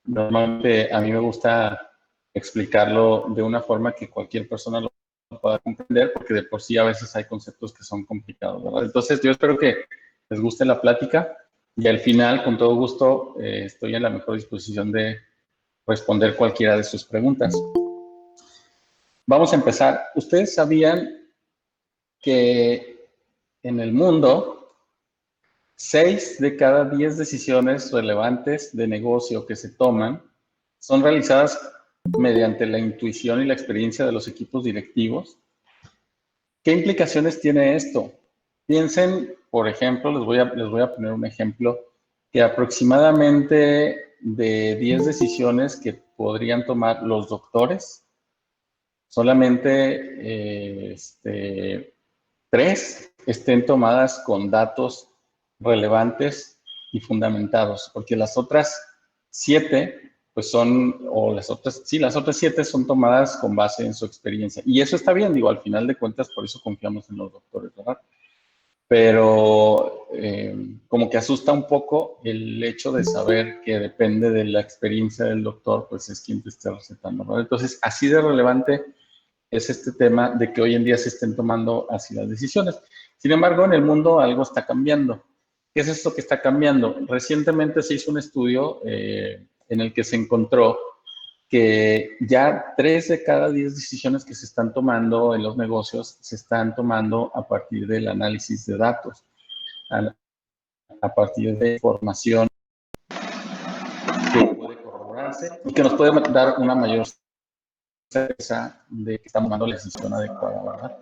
Normalmente a mí me gusta explicarlo de una forma que cualquier persona lo pueda comprender, porque de por sí a veces hay conceptos que son complicados, ¿verdad? Entonces yo espero que les guste la plática y al final, con todo gusto, estoy en la mejor disposición de responder cualquiera de sus preguntas. Vamos a empezar. ¿Ustedes sabían que en el mundo 6 de cada 10 decisiones relevantes de negocio que se toman son realizadas mediante la intuición y la experiencia de los equipos directivos? ¿Qué implicaciones tiene esto? Piensen, por ejemplo, les voy a poner un ejemplo, que aproximadamente de 10 decisiones que podrían tomar los doctores, solamente 3 estén tomadas con datos relevantes y fundamentados, porque las otras 7, pues las otras 7 son tomadas con base en su experiencia. Y eso está bien, digo, al final de cuentas, por eso confiamos en los doctores, ¿verdad? Pero como que asusta un poco el hecho de saber que depende de la experiencia del doctor, pues es quien te esté recetando, ¿verdad? Entonces, así de relevante es este tema de que hoy en día se estén tomando así las decisiones. Sin embargo, en el mundo algo está cambiando. ¿Qué es esto que está cambiando? Recientemente se hizo un estudio en el que se encontró que ya 3 de cada 10 decisiones que se están tomando en los negocios se están tomando a partir del análisis de datos, a partir de información que puede corroborarse y que nos puede dar una mayor certeza de que estamos tomando la decisión adecuada, ¿verdad?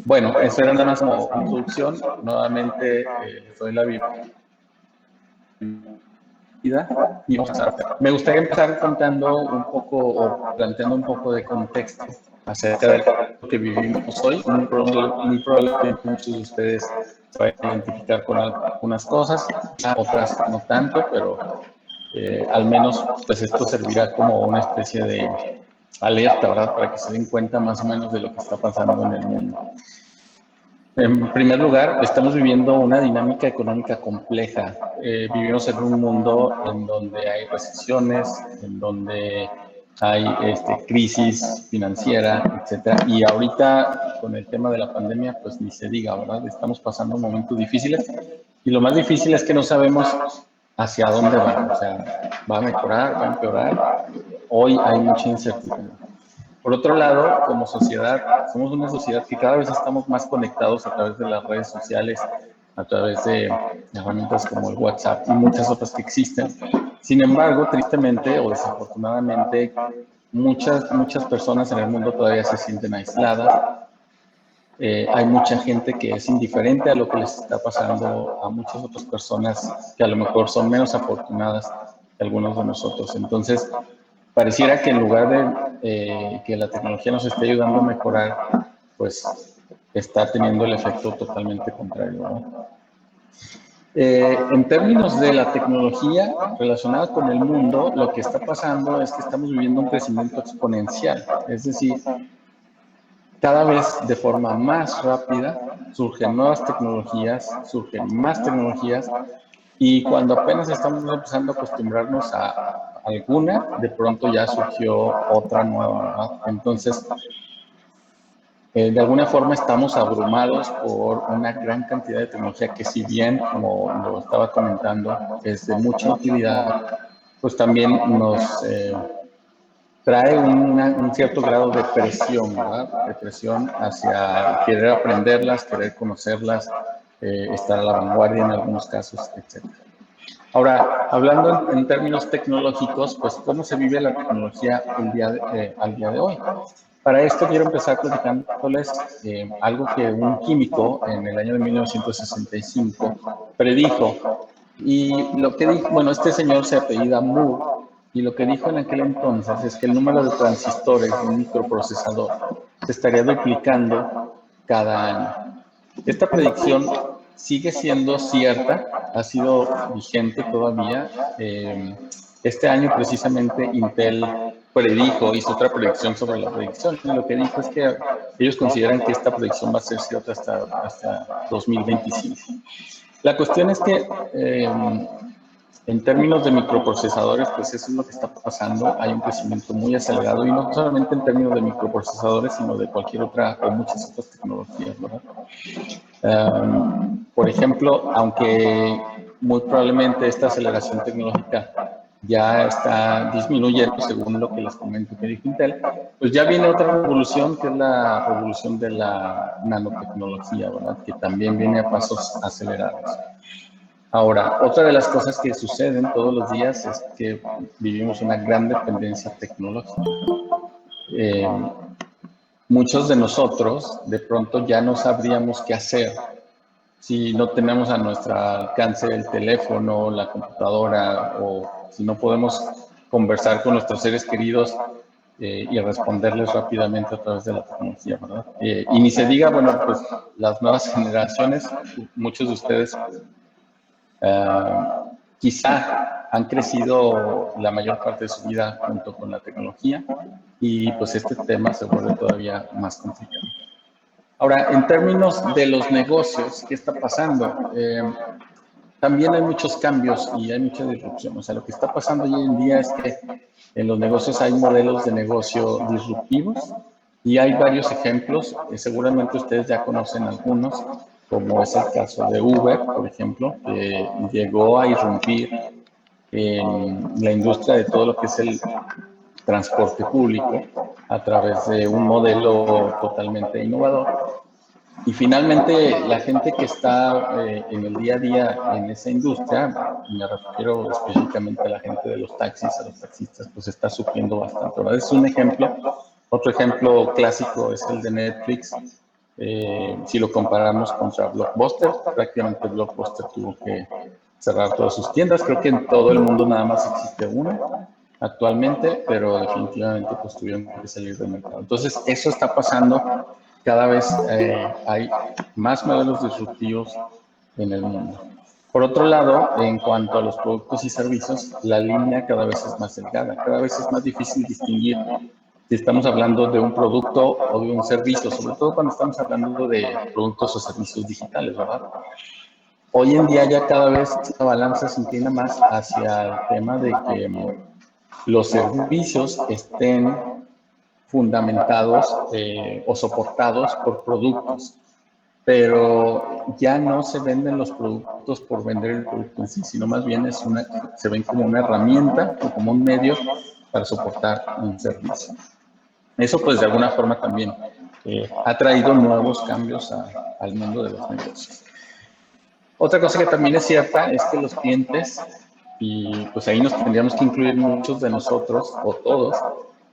Bueno, eso era nada más como introducción. Nuevamente les doy la bienvenida y vamos a empezar. Me gustaría empezar contando un poco o planteando un poco de contexto acerca de lo que vivimos hoy. Muy probablemente muchos de ustedes se vayan a identificar con algunas cosas, otras no tanto, pero al menos pues esto servirá como una especie de alerta, ¿verdad? Para que se den cuenta más o menos de lo que está pasando en el mundo. En primer lugar, estamos viviendo una dinámica económica compleja. Vivimos en un mundo en donde hay recesiones, en donde hay crisis financiera, etcétera. Y ahorita, con el tema de la pandemia, pues ni se diga, ¿verdad? Estamos pasando momentos difíciles. Y lo más difícil es que no sabemos hacia dónde va. O sea, ¿va a mejorar? ¿Va a empeorar? Hoy hay mucha incertidumbre. Por otro lado, como sociedad, somos una sociedad que cada vez estamos más conectados a través de las redes sociales, a través de herramientas como el WhatsApp y muchas otras que existen. Sin embargo, tristemente o desafortunadamente, muchas personas en el mundo todavía se sienten aisladas. Hay mucha gente que es indiferente a lo que les está pasando a muchas otras personas que a lo mejor son menos afortunadas que algunos de nosotros. Entonces, pareciera que en lugar de que la tecnología nos esté ayudando a mejorar, pues está teniendo el efecto totalmente contrario, ¿no? En términos de la tecnología relacionada con el mundo, lo que está pasando es que estamos viviendo un crecimiento exponencial, es decir, cada vez de forma más rápida surgen nuevas tecnologías, surgen más tecnologías, y cuando apenas estamos empezando a acostumbrarnos a alguna, de pronto ya surgió otra nueva, ¿verdad? Entonces, de alguna forma estamos abrumados por una gran cantidad de tecnología que, si bien, como lo estaba comentando, es de mucha utilidad, pues también nos trae un cierto grado de presión, ¿verdad? De presión hacia querer aprenderlas, querer conocerlas, estar a la vanguardia en algunos casos, etc. Ahora, hablando en términos tecnológicos, pues, ¿cómo se vive la tecnología al día de hoy? Para esto quiero empezar platicándoles algo que un químico en el año de 1965 predijo. Y lo que dijo, bueno, este señor se apellida Moore, y lo que dijo en aquel entonces es que el número de transistores de un microprocesador se estaría duplicando cada año. Esta predicción sigue siendo cierta, ha sido vigente todavía. Este año precisamente Intel hizo otra predicción sobre la predicción, y lo que dijo es que ellos consideran que esta predicción va a ser cierta hasta 2025. La cuestión es que En términos de microprocesadores, pues eso es lo que está pasando. Hay un crecimiento muy acelerado y no solamente en términos de microprocesadores, sino de cualquier otra o muchas otras tecnologías, ¿verdad? Por ejemplo, aunque muy probablemente esta aceleración tecnológica ya está disminuyendo, según lo que les comento que dijo Intel, pues ya viene otra revolución, que es la revolución de la nanotecnología, ¿verdad? Que también viene a pasos acelerados. Ahora, otra de las cosas que suceden todos los días es que vivimos una gran dependencia tecnológica. Muchos de nosotros de pronto ya no sabríamos qué hacer si no tenemos a nuestro alcance el teléfono, la computadora, o si no podemos conversar con nuestros seres queridos y responderles rápidamente a través de la tecnología, ¿verdad? Y ni se diga, bueno, pues las nuevas generaciones, muchos de ustedes quizá han crecido la mayor parte de su vida junto con la tecnología y pues este tema se vuelve todavía más complicado. Ahora, en términos de los negocios, ¿qué está pasando? También hay muchos cambios y hay mucha disrupción. O sea, lo que está pasando hoy en día es que en los negocios hay modelos de negocio disruptivos y hay varios ejemplos. Seguramente ustedes ya conocen algunos, como es el caso de Uber, por ejemplo, que llegó a irrumpir en la industria de todo lo que es el transporte público a través de un modelo totalmente innovador. Y finalmente, la gente que está en el día a día en esa industria, me refiero específicamente a la gente de los taxis, a los taxistas, pues está sufriendo bastante, ¿verdad? Es un ejemplo. Otro ejemplo clásico es el de Netflix. Si lo comparamos contra Blockbuster, prácticamente Blockbuster tuvo que cerrar todas sus tiendas. Creo que en todo el mundo nada más existe una actualmente, pero definitivamente pues tuvieron que salir del mercado. Entonces, eso está pasando. Cada vez hay más modelos disruptivos en el mundo. Por otro lado, en cuanto a los productos y servicios, la línea cada vez es más delgada, cada vez es más difícil distinguir si estamos hablando de un producto o de un servicio, sobre todo cuando estamos hablando de productos o servicios digitales, ¿verdad? Hoy en día ya cada vez la balanza se inclina más hacia el tema de que los servicios estén fundamentados o soportados por productos, pero ya no se venden los productos por vender el producto en sí, sino más bien se ven como una herramienta o como un medio para soportar un servicio. Eso pues de alguna forma también ha traído nuevos cambios al mundo de los negocios. Otra cosa que también es cierta es que los clientes, y pues ahí nos tendríamos que incluir muchos de nosotros o todos,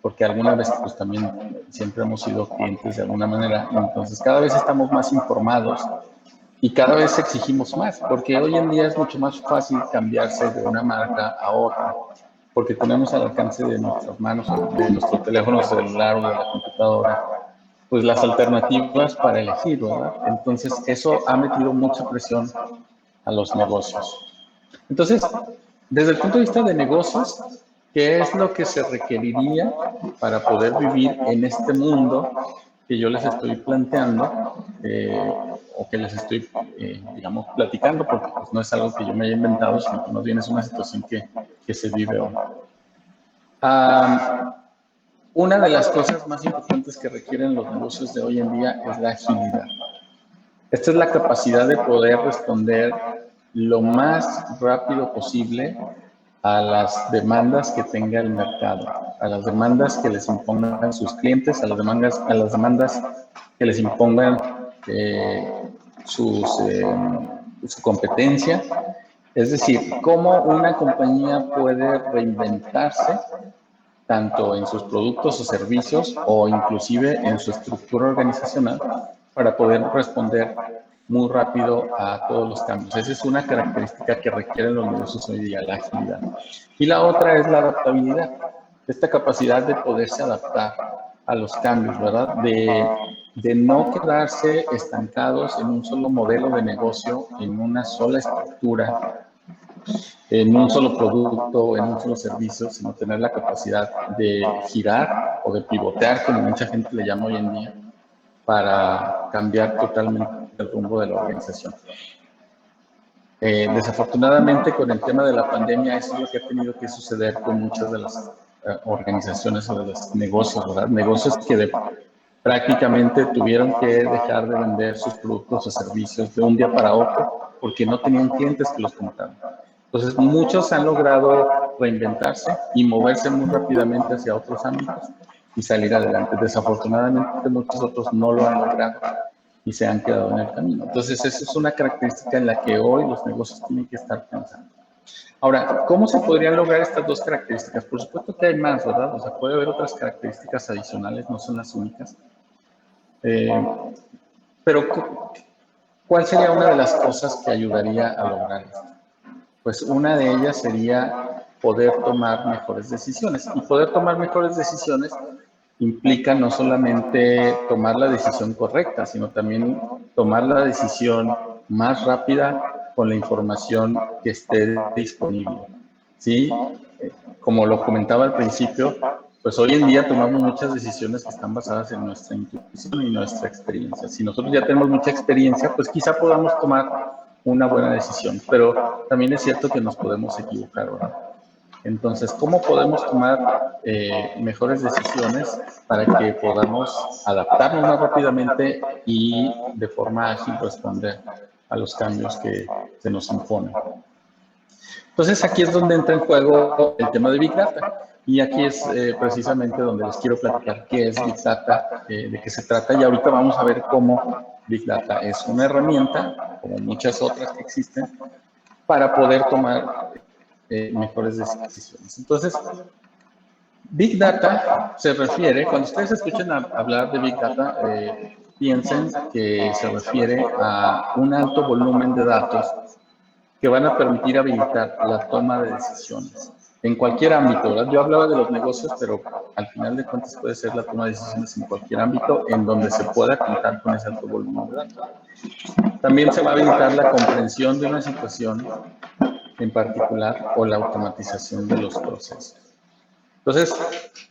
porque alguna vez pues también siempre hemos sido clientes de alguna manera, entonces cada vez estamos más informados y cada vez exigimos más, porque hoy en día es mucho más fácil cambiarse de una marca a otra, porque tenemos al alcance de nuestras manos, de nuestro teléfono celular o de la computadora, pues las alternativas para elegir, ¿verdad? Entonces eso ha metido mucha presión a los negocios. Entonces, desde el punto de vista de negocios, ¿qué es lo que se requeriría para poder vivir en este mundo que yo les estoy planteando o que les estoy, digamos, platicando? Porque pues, no es algo que yo me haya inventado, sino que más bien es una situación que se vive hoy. Una de las cosas más importantes que requieren los negocios de hoy en día es la agilidad. Esta es la capacidad de poder responder lo más rápido posible a las demandas que tenga el mercado, a las demandas que les impongan sus clientes, a las demandas que les impongan su competencia. Es decir, cómo una compañía puede reinventarse tanto en sus productos o servicios o inclusive en su estructura organizacional para poder responder muy rápido a todos los cambios. Esa es una característica que requieren los negocios hoy día, la agilidad. Y la otra es la adaptabilidad, esta capacidad de poderse adaptar a los cambios, ¿verdad? De no quedarse estancados en un solo modelo de negocio, en una sola estructura, en un solo producto, en un solo servicio, sino tener la capacidad de girar o de pivotear, como mucha gente le llama hoy en día, para cambiar totalmente el rumbo de la organización. Desafortunadamente, con el tema de la pandemia, eso es lo que ha tenido que suceder con muchas de las organizaciones o de los negocios, ¿verdad? Negocios que prácticamente tuvieron que dejar de vender sus productos o servicios de un día para otro porque no tenían clientes que los compraran. Entonces, muchos han logrado reinventarse y moverse muy rápidamente hacia otros ámbitos y salir adelante. Desafortunadamente, muchos otros no lo han logrado y se han quedado en el camino. Entonces, esa es una característica en la que hoy los negocios tienen que estar pensando. Ahora, ¿cómo se podrían lograr estas dos características? Por supuesto que hay más, ¿verdad? O sea, puede haber otras características adicionales, no son las únicas. Pero, ¿cuál sería una de las cosas que ayudaría a lograr esto? Pues una de ellas sería poder tomar mejores decisiones. Y poder tomar mejores decisiones implica no solamente tomar la decisión correcta, sino también tomar la decisión más rápida con la información que esté disponible. ¿Sí? Como lo comentaba al principio, pues hoy en día tomamos muchas decisiones que están basadas en nuestra intuición y nuestra experiencia. Si nosotros ya tenemos mucha experiencia, pues quizá podamos tomar una buena decisión, pero también es cierto que nos podemos equivocar, ¿verdad? Entonces, ¿cómo podemos tomar mejores decisiones para que podamos adaptarnos más rápidamente y de forma ágil responder a los cambios que se nos imponen? Entonces, aquí es donde entra en juego el tema de Big Data. Y aquí es precisamente donde les quiero platicar qué es Big Data, de qué se trata. Y ahorita vamos a ver cómo Big Data es una herramienta, como muchas otras que existen, para poder tomar mejores decisiones. Entonces, Big Data se refiere, cuando ustedes escuchen hablar de Big Data, piensen que se refiere a un alto volumen de datos que van a permitir habilitar la toma de decisiones en cualquier ámbito, ¿verdad? Yo hablaba de los negocios, pero al final de cuentas puede ser la toma de decisiones en cualquier ámbito en donde se pueda contar con ese alto volumen de datos. También se va a habilitar la comprensión de una situación en particular o la automatización de los procesos. Entonces,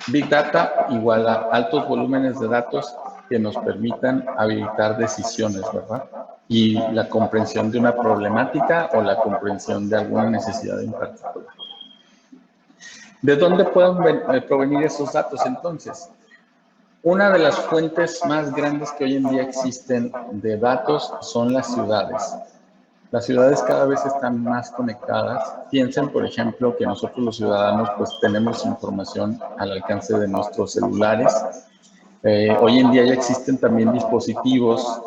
Big Data igual a altos volúmenes de datos que nos permitan habilitar decisiones, ¿verdad? Y la comprensión de una problemática o la comprensión de alguna necesidad en particular. ¿De dónde pueden provenir esos datos entonces? Una de las fuentes más grandes que hoy en día existen de datos son las ciudades. Las ciudades cada vez están más conectadas. Piensen, por ejemplo, que nosotros los ciudadanos pues tenemos información al alcance de nuestros celulares. Hoy en día ya existen también dispositivos,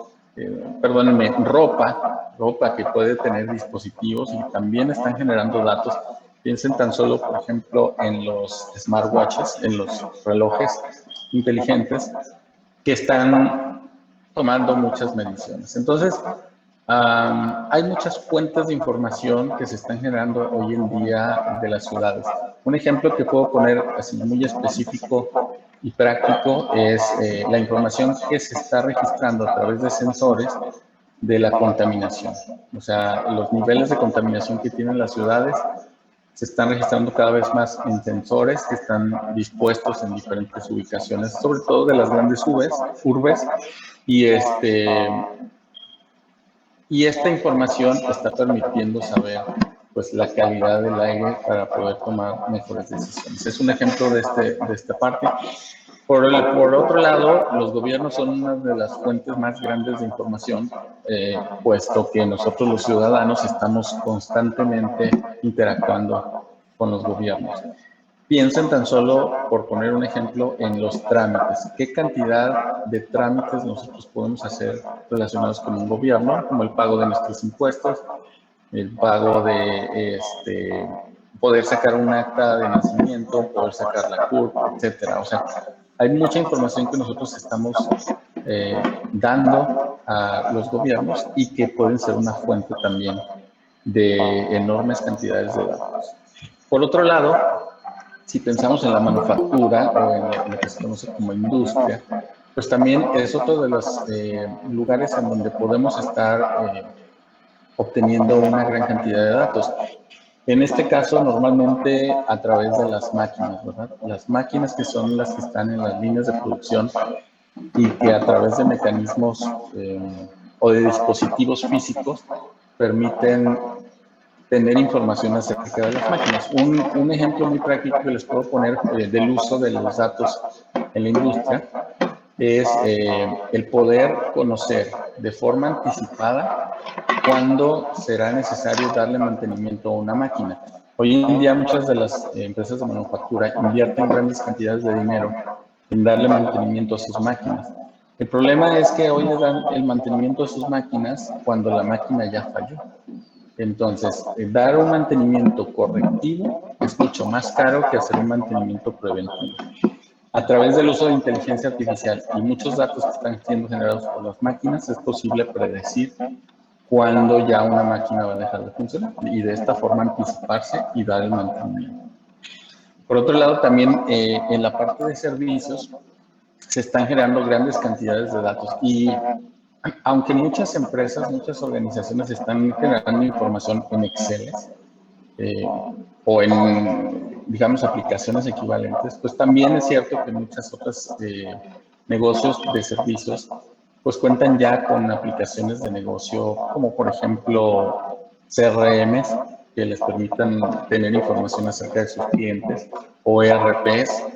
perdónenme, ropa que puede tener dispositivos y también están generando datos. Piensen tan solo, por ejemplo, en los smartwatches, en los relojes inteligentes que están tomando muchas mediciones. Entonces, hay muchas fuentes de información que se están generando hoy en día de las ciudades. Un ejemplo que puedo poner así muy específico y práctico es la información que se está registrando a través de sensores de la contaminación. O sea, los niveles de contaminación que tienen las ciudades se están registrando cada vez más en sensores que están dispuestos en diferentes ubicaciones, sobre todo de las grandes urbes, y esta información está permitiendo saber pues, la calidad del aire para poder tomar mejores decisiones. Es un ejemplo de esta parte. Por otro lado, los gobiernos son una de las fuentes más grandes de información, puesto que nosotros los ciudadanos estamos constantemente interactuando con los gobiernos. Piensen tan solo, por poner un ejemplo, en los trámites. ¿Qué cantidad de trámites nosotros podemos hacer relacionados con un gobierno, como el pago de nuestros impuestos, el pago de poder sacar un acta de nacimiento, poder sacar la CURP, etcétera? O sea, hay mucha información que nosotros estamos dando a los gobiernos y que pueden ser una fuente también de enormes cantidades de datos. Por otro lado, si pensamos en la manufactura o en lo que se conoce como industria, pues también es otro de los lugares en donde podemos estar obteniendo una gran cantidad de datos. En este caso, normalmente a través de las máquinas, ¿verdad? Las máquinas que son las que están en las líneas de producción y que a través de mecanismos o de dispositivos físicos permiten tener información acerca de las máquinas. Un ejemplo muy práctico que les puedo poner del uso de los datos en la industria es el poder conocer de forma anticipada cuándo será necesario darle mantenimiento a una máquina. Hoy en día muchas de las empresas de manufactura invierten grandes cantidades de dinero en darle mantenimiento a sus máquinas. El problema es que hoy le dan el mantenimiento a sus máquinas cuando la máquina ya falló. Entonces, dar un mantenimiento correctivo es mucho más caro que hacer un mantenimiento preventivo. A través del uso de inteligencia artificial y muchos datos que están siendo generados por las máquinas, es posible predecir cuándo ya una máquina va a dejar de funcionar y de esta forma anticiparse y dar el mantenimiento. Por otro lado, también en la parte de servicios se están generando grandes cantidades de datos y aunque muchas empresas, muchas organizaciones están generando información en Excel o en, digamos, aplicaciones equivalentes, pues también es cierto que muchas otras negocios de servicios pues cuentan ya con aplicaciones de negocio como por ejemplo CRMs que les permitan tener información acerca de sus clientes o ERPs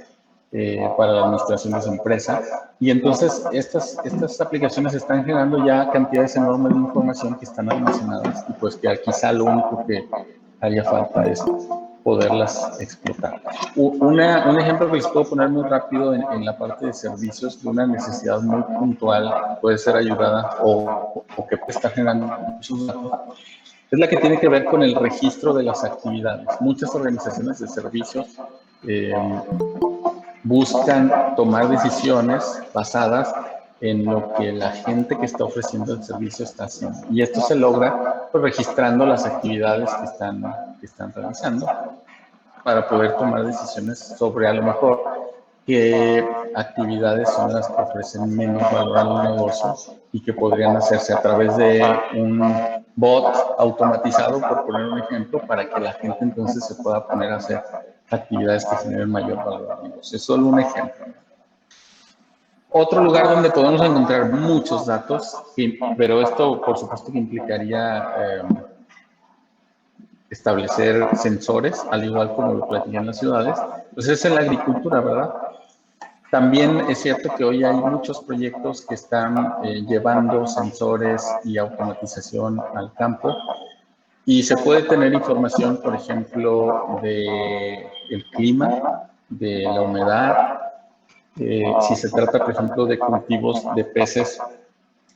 para la administración de su empresa. Y entonces estas aplicaciones están generando ya cantidades enormes de información que están almacenadas y pues que quizá lo único que haría falta es poderlas explotar. Un ejemplo que les puedo poner muy rápido en la parte de servicios de una necesidad muy puntual puede ser ayudada o que está generando muchos datos es la que tiene que ver con el registro de las actividades. Muchas organizaciones de servicios buscan tomar decisiones basadas en lo que la gente que está ofreciendo el servicio está haciendo. Y esto se logra pues, registrando las actividades que están realizando para poder tomar decisiones sobre a lo mejor qué actividades son las que ofrecen menos valor al negocio y que podrían hacerse a través de un bot automatizado, por poner un ejemplo, para que la gente entonces se pueda poner a hacer actividades que generen mayor valor al negocio. Es solo un ejemplo. Otro lugar donde podemos encontrar muchos datos, pero esto por supuesto que implicaría establecer sensores, al igual como lo platican en las ciudades, pues es en la agricultura, ¿verdad? También es cierto que hoy hay muchos proyectos que están llevando sensores y automatización al campo y se puede tener información, por ejemplo, del clima, de la humedad, si se trata, por ejemplo, de cultivos de peces,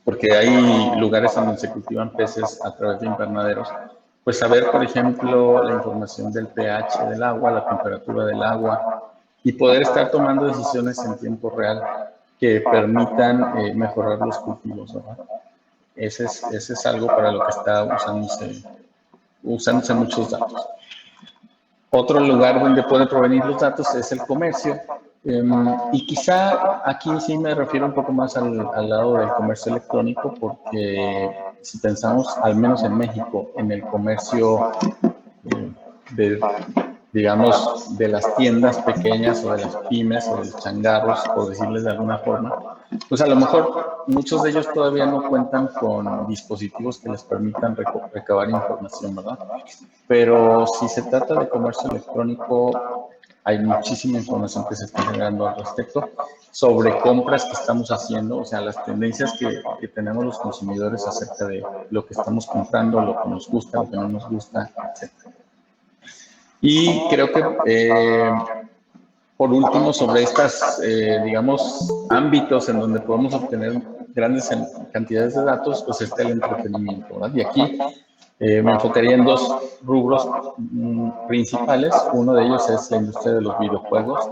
porque hay lugares donde se cultivan peces a través de invernaderos, pues saber, por ejemplo, la información del pH del agua, la temperatura del agua, y poder estar tomando decisiones en tiempo real que permitan mejorar los cultivos, ¿verdad? Ese es algo para lo que está usándose muchos datos. Otro lugar donde pueden provenir los datos es el comercio. Y quizá aquí sí me refiero un poco más al lado del comercio electrónico, porque si pensamos, al menos en México, en el comercio digamos, de las tiendas pequeñas o de las pymes o de los changarros, por decirles de alguna forma, pues a lo mejor muchos de ellos todavía no cuentan con dispositivos que les permitan recabar información, ¿verdad? Pero si se trata de comercio electrónico, hay muchísima información que se está generando al respecto sobre compras que estamos haciendo, o sea, las tendencias que tenemos los consumidores acerca de lo que estamos comprando, lo que nos gusta, lo que no nos gusta, etc. Y creo que, por último, sobre estas, digamos, ámbitos en donde podemos obtener grandes cantidades de datos, pues está el entretenimiento, ¿verdad? Y aquí me enfocaría en dos rubros principales. Uno de ellos es la industria de los videojuegos.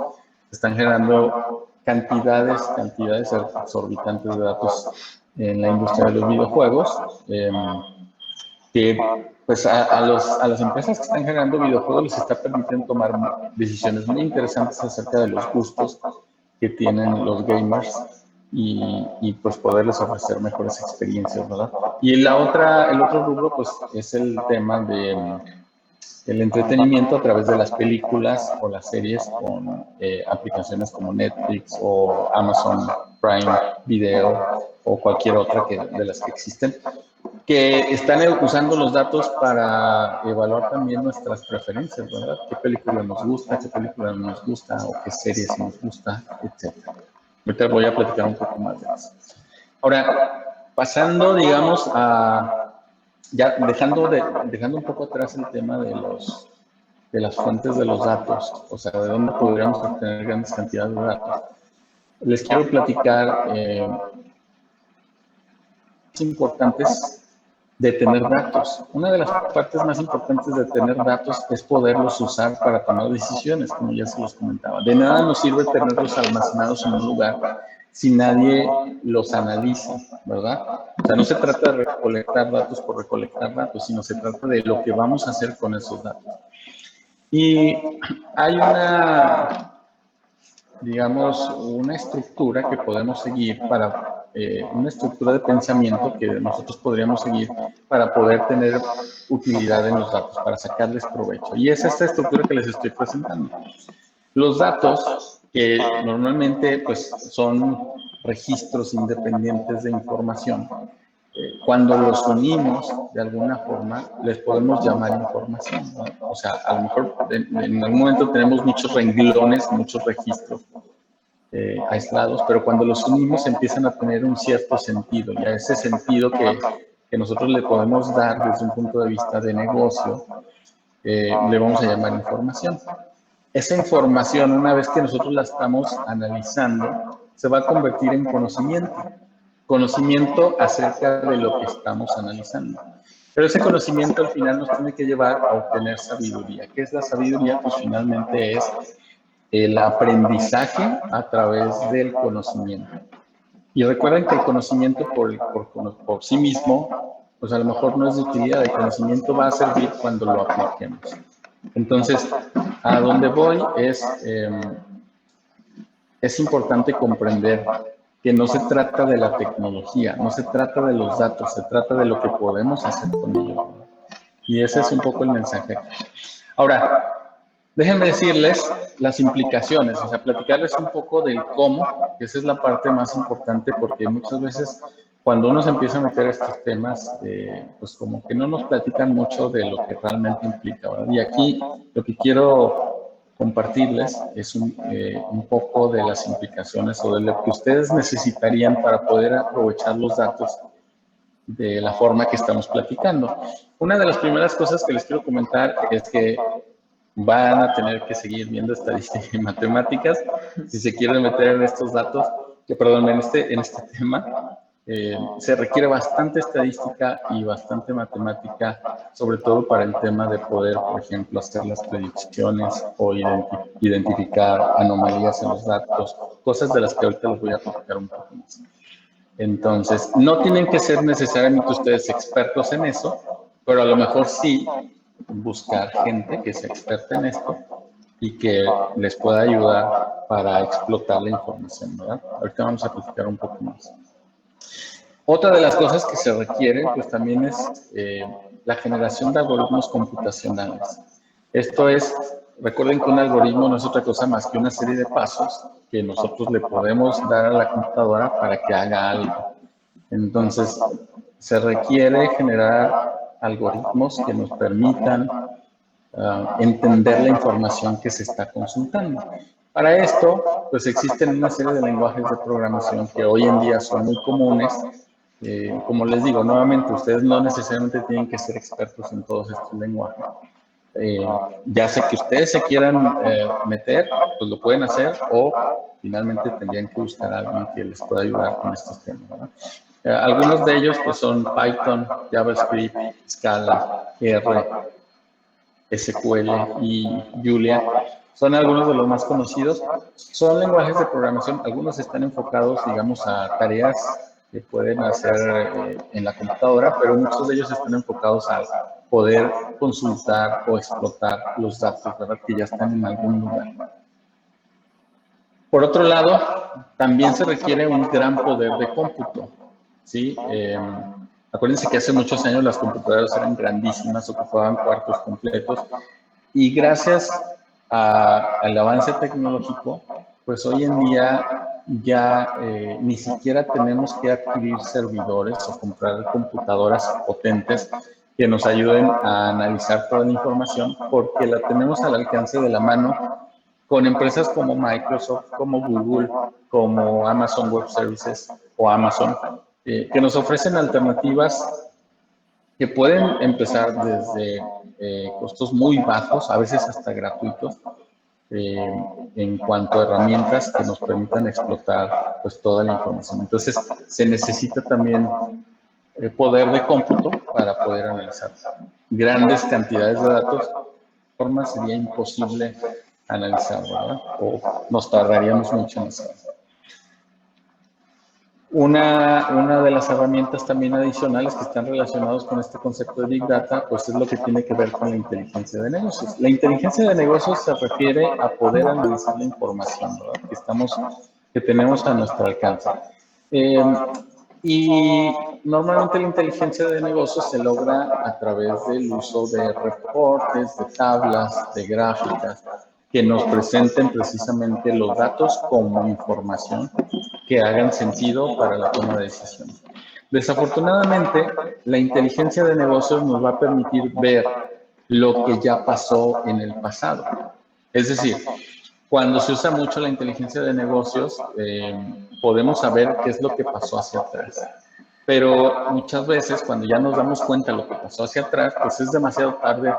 Están generando cantidades exorbitantes de datos en la industria de los videojuegos, que pues a las empresas que están generando videojuegos les está permitiendo tomar decisiones muy interesantes acerca de los gustos que tienen los gamers y pues poderles ofrecer mejores experiencias, ¿verdad? Y el otro rubro pues es el tema del entretenimiento a través de las películas o las series con aplicaciones como Netflix o Amazon Prime Video o cualquier otra de las que existen, que están usando los datos para evaluar también nuestras preferencias, ¿verdad? ¿Qué película nos gusta, qué película no nos gusta, o qué series nos gusta, etcétera? Ahorita voy a platicar un poco más de eso. Ahora, pasando, digamos, ya dejando un poco atrás el tema de las fuentes de los datos, o sea, de dónde podríamos obtener grandes cantidades de datos, les quiero platicar importantes de tener datos. Una de las partes más importantes de tener datos es poderlos usar para tomar decisiones, como ya se los comentaba. De nada nos sirve tenerlos almacenados en un lugar si nadie los analiza, ¿verdad? O sea, no se trata de recolectar datos por recolectar datos, sino se trata de lo que vamos a hacer con esos datos. Y hay digamos, una estructura que podemos seguir para, una estructura de pensamiento que nosotros podríamos seguir para poder tener utilidad en los datos, para sacarles provecho. Y es esta estructura que les estoy presentando. Los datos, que normalmente pues, son registros independientes de información, cuando los unimos de alguna forma, les podemos llamar información, ¿no? O sea, a lo mejor en algún momento tenemos muchos renglones, muchos registros aislados, pero cuando los unimos empiezan a tener un cierto sentido, y a ese sentido que nosotros le podemos dar desde un punto de vista de negocio, le vamos a llamar información. Esa información, una vez que nosotros la estamos analizando, se va a convertir en conocimiento. Conocimiento acerca de lo que estamos analizando. Pero ese conocimiento al final nos tiene que llevar a obtener sabiduría. ¿Qué es la sabiduría? Pues finalmente es el aprendizaje a través del conocimiento. Y recuerden que el conocimiento por sí mismo, pues a lo mejor no es de utilidad. El conocimiento va a servir cuando lo apliquemos. Entonces, a donde voy es importante comprender que no se trata de la tecnología, no se trata de los datos, se trata de lo que podemos hacer con ellos. Y ese es un poco el mensaje. Ahora, déjenme decirles las implicaciones, o sea, platicarles un poco del cómo, que esa es la parte más importante, porque muchas veces cuando uno se empieza a meter a estos temas, pues como que no nos platican mucho de lo que realmente implica, ¿verdad? Y aquí lo que quiero compartirles es un poco de las implicaciones o de lo que ustedes necesitarían para poder aprovechar los datos de la forma que estamos platicando. Una de las primeras cosas que les quiero comentar es que van a tener que seguir viendo estadística y matemáticas si se quieren meter en estos datos, en este tema. Se requiere bastante estadística y bastante matemática, sobre todo para el tema de poder, por ejemplo, hacer las predicciones o identificar anomalías en los datos, cosas de las que ahorita les voy a platicar un poco más. Entonces, no tienen que ser necesariamente ustedes expertos en eso, pero a lo mejor sí buscar gente que sea experta en esto y que les pueda ayudar para explotar la información, ¿verdad? Ahorita vamos a platicar un poco más. Otra de las cosas que se requieren, pues también es la generación de algoritmos computacionales. Esto es, recuerden que un algoritmo no es otra cosa más que una serie de pasos que nosotros le podemos dar a la computadora para que haga algo. Entonces, se requiere generar algoritmos que nos permitan entender la información que se está consultando. Para esto, pues existen una serie de lenguajes de programación que hoy en día son muy comunes. Como les digo, nuevamente, ustedes no necesariamente tienen que ser expertos en todos estos lenguajes. Ya sé que ustedes se quieran meter, pues lo pueden hacer, o finalmente tendrían que buscar a alguien que les pueda ayudar con estos temas, ¿verdad? Algunos de ellos pues son Python, JavaScript, Scala, R, SQL y Julia. Son algunos de los más conocidos. Son lenguajes de programación. Algunos están enfocados, digamos, a tareas que pueden hacer en la computadora, pero muchos de ellos están enfocados a poder consultar o explotar los datos, ¿verdad?, que ya están en algún lugar. Por otro lado, también se requiere un gran poder de cómputo, ¿sí? Acuérdense que hace muchos años las computadoras eran grandísimas, ocupaban cuartos completos, y gracias al avance tecnológico, pues hoy en día ya ni siquiera tenemos que adquirir servidores o comprar computadoras potentes que nos ayuden a analizar toda la información, porque la tenemos al alcance de la mano con empresas como Microsoft, como Google, como Amazon Web Services o Amazon, que nos ofrecen alternativas que pueden empezar desde costos muy bajos, a veces hasta gratuitos, en cuanto a herramientas que nos permitan explotar pues toda la información. Entonces, se necesita también poder de cómputo para poder analizar grandes cantidades de datos. De forma sería imposible analizar, ¿verdad? O nos tardaríamos mucho en hacerlo. Una de las herramientas también adicionales que están relacionados con este concepto de Big Data, pues es lo que tiene que ver con la inteligencia de negocios. La inteligencia de negocios se refiere a poder analizar la información, ¿verdad? Que tenemos a nuestro alcance. Y normalmente la inteligencia de negocios se logra a través del uso de reportes, de tablas, de gráficas, que nos presenten precisamente los datos como información que hagan sentido para la toma de decisiones. Desafortunadamente, la inteligencia de negocios nos va a permitir ver lo que ya pasó en el pasado. Es decir, cuando se usa mucho la inteligencia de negocios, podemos saber qué es lo que pasó hacia atrás. Pero muchas veces, cuando ya nos damos cuenta de lo que pasó hacia atrás, pues es demasiado tarde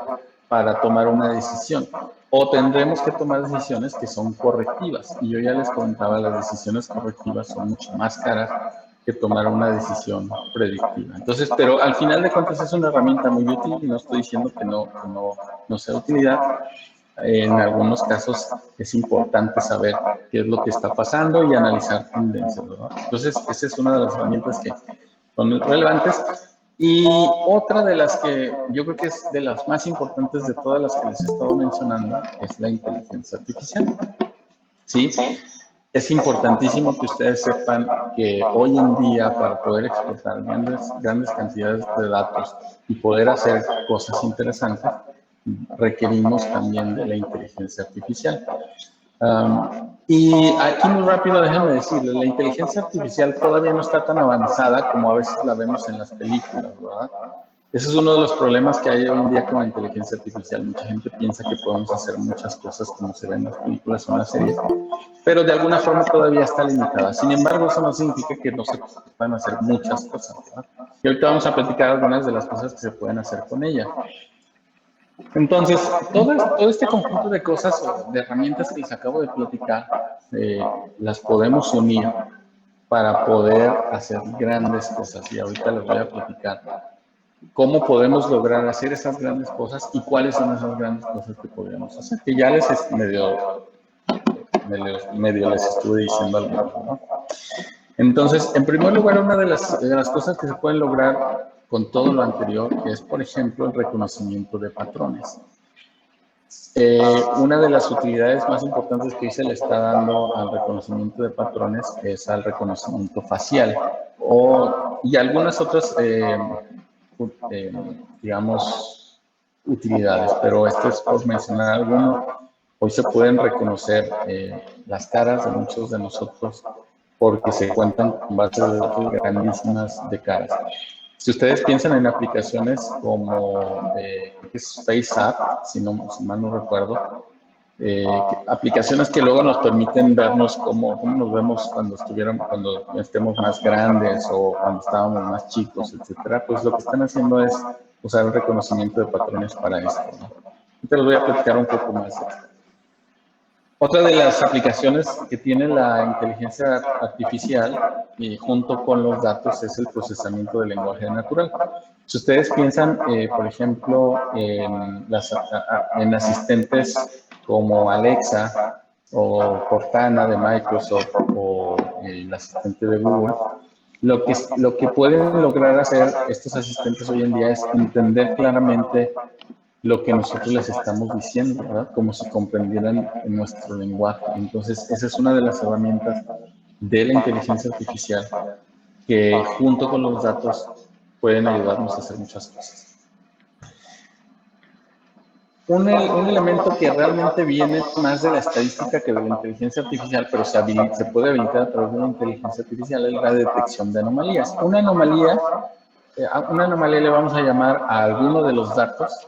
para tomar una decisión. O tendremos que tomar decisiones que son correctivas. Y yo ya les comentaba, las decisiones correctivas son mucho más caras que tomar una decisión predictiva. Entonces, pero al final de cuentas es una herramienta muy útil y no estoy diciendo que no sea de utilidad. En algunos casos es importante saber qué es lo que está pasando y analizar tendencias, ¿verdad? Entonces, esa es una de las herramientas que son relevantes. Y otra de las que yo creo que es de las más importantes de todas las que les he estado mencionando es la inteligencia artificial. ¿Sí? Es importantísimo que ustedes sepan que hoy en día para poder explotar grandes cantidades de datos y poder hacer cosas interesantes, requerimos también de la inteligencia artificial. Y aquí muy rápido, déjenme decirles, la inteligencia artificial todavía no está tan avanzada como a veces la vemos en las películas, ¿verdad? Ese es uno de los problemas que hay hoy en día con la inteligencia artificial. Mucha gente piensa que podemos hacer muchas cosas como se ven en las películas o en las series, pero de alguna forma todavía está limitada. Sin embargo, eso no significa que no se puedan hacer muchas cosas, ¿verdad? Y ahorita vamos a platicar algunas de las cosas que se pueden hacer con ella. Entonces, todo este conjunto de cosas o de herramientas que les acabo de platicar, las podemos unir para poder hacer grandes cosas. Y ahorita les voy a platicar cómo podemos lograr hacer esas grandes cosas y cuáles son esas grandes cosas que podríamos hacer. Que ya les es medio les estuve diciendo algo, ¿no? Entonces, en primer lugar, una de las cosas que se pueden lograr con todo lo anterior es, por ejemplo, el reconocimiento de patrones. Una de las utilidades más importantes que hoy se le está dando al reconocimiento de patrones es al reconocimiento facial y algunas otras, digamos, utilidades, pero esto es por mencionar alguno. Hoy se pueden reconocer las caras de muchos de nosotros porque se cuentan con bases de datos grandísimas de caras. Si ustedes piensan en aplicaciones como FaceApp, si mal no recuerdo, aplicaciones que luego nos permiten vernos cómo nos vemos cuando estemos más grandes o cuando estábamos más chicos, etcétera, pues lo que están haciendo es usar el reconocimiento de patrones para esto, ¿no? Te los voy a platicar un poco más de esto. Otra de las aplicaciones que tiene la inteligencia artificial junto con los datos es el procesamiento del lenguaje natural. Si ustedes piensan, por ejemplo, en asistentes como Alexa o Cortana de Microsoft o el asistente de Google, lo que pueden lograr hacer estos asistentes hoy en día es entender claramente lo que nosotros les estamos diciendo, ¿verdad? Como si comprendieran nuestro lenguaje. Entonces, esa es una de las herramientas de la inteligencia artificial que junto con los datos pueden ayudarnos a hacer muchas cosas. un elemento que realmente viene más de la estadística que de la inteligencia artificial, pero se puede habilitar a través de la inteligencia artificial, es la detección de anomalías. Una anomalía le vamos a llamar a alguno de los datos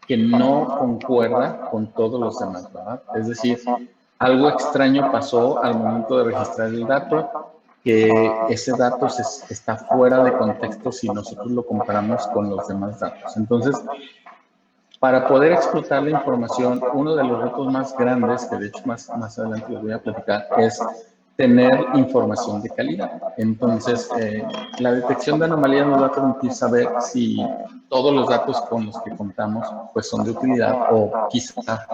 que no concuerda con todos los demás, ¿verdad? Es decir, algo extraño pasó al momento de registrar el dato, que ese dato está fuera de contexto si nosotros lo comparamos con los demás datos. Entonces, para poder explotar la información, uno de los retos más grandes, que de hecho más adelante les voy a platicar, es tener información de calidad. Entonces, la detección de anomalías nos va a permitir saber si todos los datos con los que contamos pues son de utilidad o quizá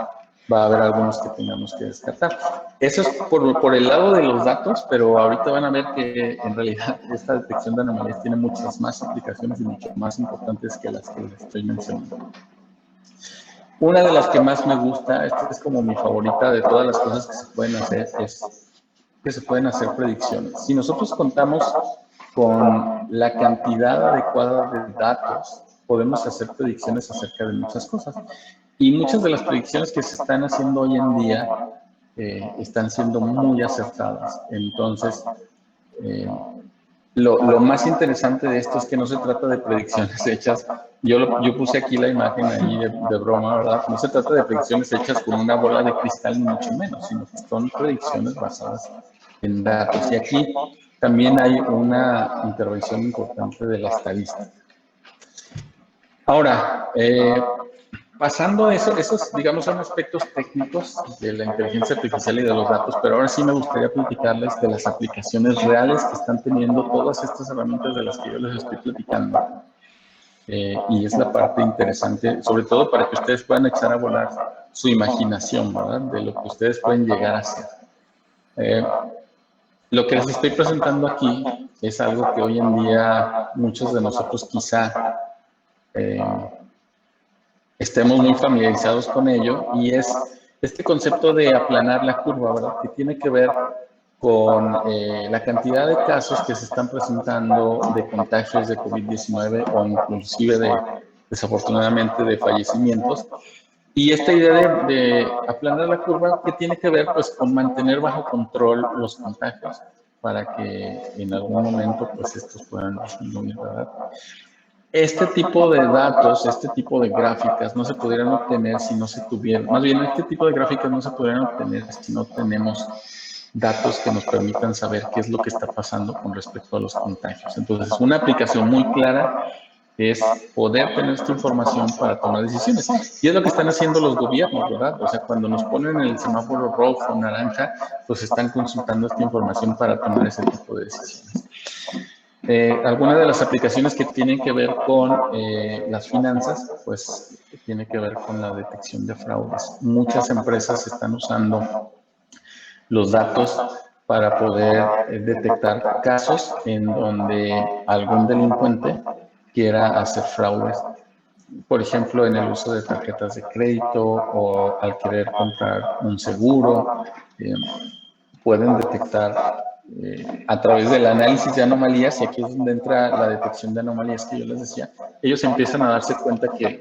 va a haber algunos que tengamos que descartar. Eso es por el lado de los datos, pero ahorita van a ver que en realidad esta detección de anomalías tiene muchas más aplicaciones y mucho más importantes que las que les estoy mencionando. Una de las que más me gusta, esta es como mi favorita de todas las cosas que se pueden hacer, es que se pueden hacer predicciones. Si nosotros contamos con la cantidad adecuada de datos, podemos hacer predicciones acerca de muchas cosas. Y muchas de las predicciones que se están haciendo hoy en día están siendo muy acertadas. Entonces, lo más interesante de esto es que no se trata de predicciones hechas. Yo puse aquí la imagen ahí de broma, ¿verdad? No se trata de predicciones hechas con una bola de cristal, ni mucho menos, sino que son predicciones basadas en datos. Y aquí también hay una intervención importante de la estadística. Ahora, pasando a eso, esos, digamos, son aspectos técnicos de la inteligencia artificial y de los datos, pero ahora sí me gustaría platicarles de las aplicaciones reales que están teniendo todas estas herramientas de las que yo les estoy platicando. Y es la parte interesante, sobre todo para que ustedes puedan echar a volar su imaginación, ¿verdad? De lo que ustedes pueden llegar a hacer. Lo que les estoy presentando aquí es algo que hoy en día muchos de nosotros quizá estemos muy familiarizados con ello, y es este concepto de aplanar la curva, ¿verdad? Que tiene que ver con la cantidad de casos que se están presentando de contagios de COVID-19 o inclusive desafortunadamente, de fallecimientos. Y esta idea de aplanar la curva, que tiene que ver pues con mantener bajo control los contagios para que en algún momento pues estos puedan disminuir, ¿verdad? Este tipo de datos, este tipo de gráficas no se podrían obtener si no se tuvieran, más bien este tipo de gráficas no se podrían obtener si no tenemos datos que nos permitan saber qué es lo que está pasando con respecto a los contagios. Entonces, una aplicación muy clara es poder tener esta información para tomar decisiones. Y es lo que están haciendo los gobiernos, ¿verdad? O sea, cuando nos ponen el semáforo rojo o naranja, pues están consultando esta información para tomar ese tipo de decisiones. Algunas de las aplicaciones que tienen que ver con las finanzas, pues tiene que ver con la detección de fraudes. Muchas empresas están usando los datos para poder detectar casos en donde algún delincuente quiera hacer fraudes. Por ejemplo, en el uso de tarjetas de crédito o al querer comprar un seguro, pueden detectar a través del análisis de anomalías, y aquí es donde entra la detección de anomalías que yo les decía. Ellos empiezan a darse cuenta que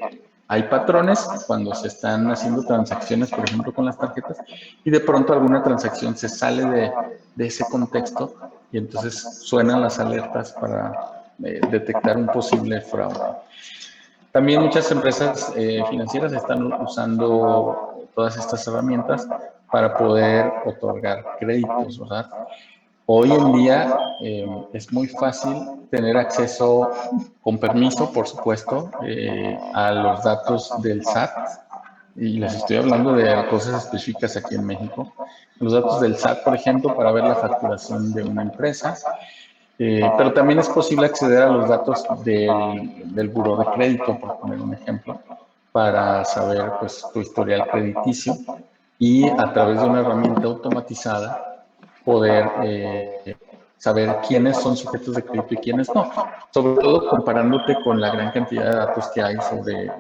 hay patrones cuando se están haciendo transacciones, por ejemplo, con las tarjetas, y de pronto alguna transacción se sale de ese contexto, y entonces suenan las alertas para detectar un posible fraude. También muchas empresas financieras están usando todas estas herramientas para poder otorgar créditos, ¿verdad? Hoy en día es muy fácil tener acceso, con permiso, por supuesto, a los datos del SAT, y les estoy hablando de cosas específicas aquí en México. Los datos del SAT, por ejemplo, para ver la facturación de una empresa, pero también es posible acceder a los datos del buró de crédito, por poner un ejemplo, para saber pues, tu historial crediticio, y a través de una herramienta automatizada poder saber quiénes son sujetos de crédito y quiénes no, sobre todo comparándote con la gran cantidad de datos que hay sobre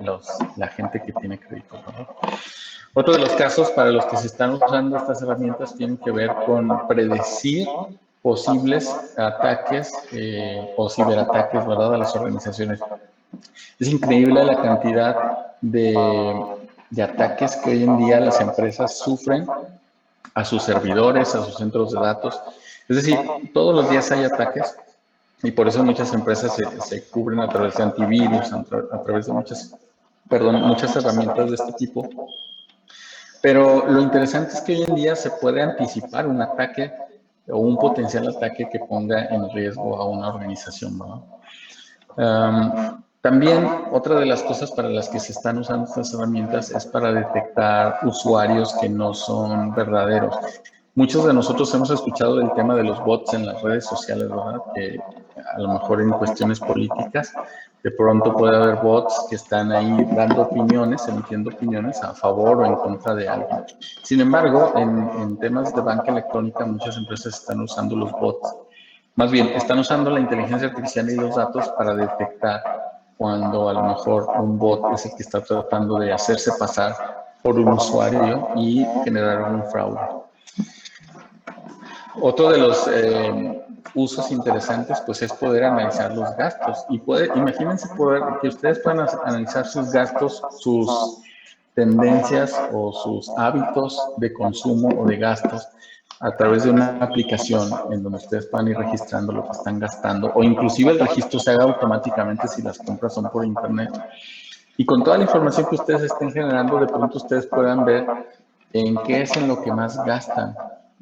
la gente que tiene crédito, ¿no? Otro de los casos para los que se están usando estas herramientas tienen que ver con predecir posibles ataques o ciberataques, ¿verdad?, a las organizaciones. Es increíble la cantidad de de ataques que hoy en día las empresas sufren a sus servidores, a sus centros de datos. Es decir, todos los días hay ataques y por eso muchas empresas se cubren a través de antivirus, a través de muchas herramientas de este tipo. Pero lo interesante es que hoy en día se puede anticipar un ataque o un potencial ataque que ponga en riesgo a una organización, ¿no? También otra de las cosas para las que se están usando estas herramientas es para detectar usuarios que no son verdaderos. Muchos de nosotros hemos escuchado del tema de los bots en las redes sociales, ¿verdad? Que a lo mejor en cuestiones políticas, de pronto puede haber bots que están ahí dando opiniones, emitiendo opiniones a favor o en contra de alguien. Sin embargo, en temas de banca electrónica, muchas empresas están usando los bots. Más bien, están usando la inteligencia artificial y los datos para detectar cuando a lo mejor un bot es el que está tratando de hacerse pasar por un usuario y generar un fraude. Otro de los usos interesantes pues es poder analizar los gastos y imagínense que ustedes puedan analizar sus gastos, sus tendencias o sus hábitos de consumo o de gastos a través de una aplicación en donde ustedes puedan ir registrando lo que están gastando o inclusive el registro se haga automáticamente si las compras son por internet. Y con toda la información que ustedes estén generando, de pronto ustedes puedan ver en qué es en lo que más gastan,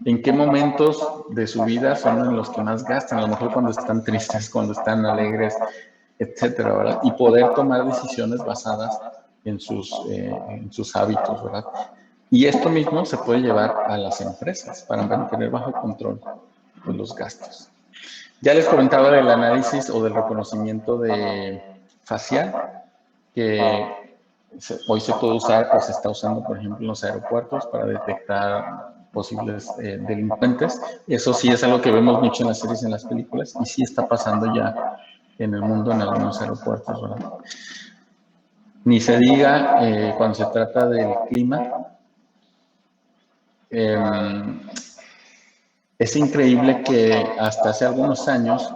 en qué momentos de su vida son en los que más gastan, a lo mejor cuando están tristes, cuando están alegres, etcétera, ¿verdad? Y poder tomar decisiones basadas en sus hábitos, ¿verdad? Y esto mismo se puede llevar a las empresas para mantener bajo control pues, los gastos. Ya les comentaba del análisis o del reconocimiento facial, que hoy se puede usar o se está usando, por ejemplo, en los aeropuertos para detectar posibles delincuentes. Eso sí es algo que vemos mucho en las series y en las películas y sí está pasando ya en el mundo en algunos aeropuertos, ¿verdad? Ni se diga cuando se trata del clima. Es increíble que hasta hace algunos años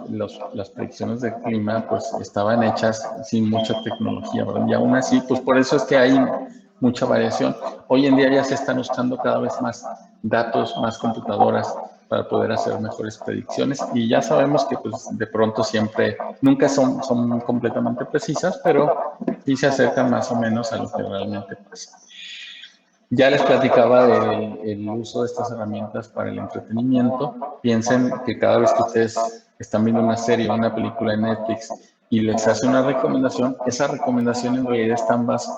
las predicciones del clima pues estaban hechas sin mucha tecnología, ¿verdad? Y aún así, pues por eso es que hay mucha variación. Hoy en día ya se están usando cada vez más datos, más computadoras para poder hacer mejores predicciones y ya sabemos que pues de pronto siempre, nunca son completamente precisas, pero sí se acercan más o menos a lo que realmente pasa. Ya les platicaba del uso de estas herramientas para el entretenimiento. Piensen que cada vez que ustedes están viendo una serie o una película en Netflix y les hace una recomendación, esa recomendación en realidad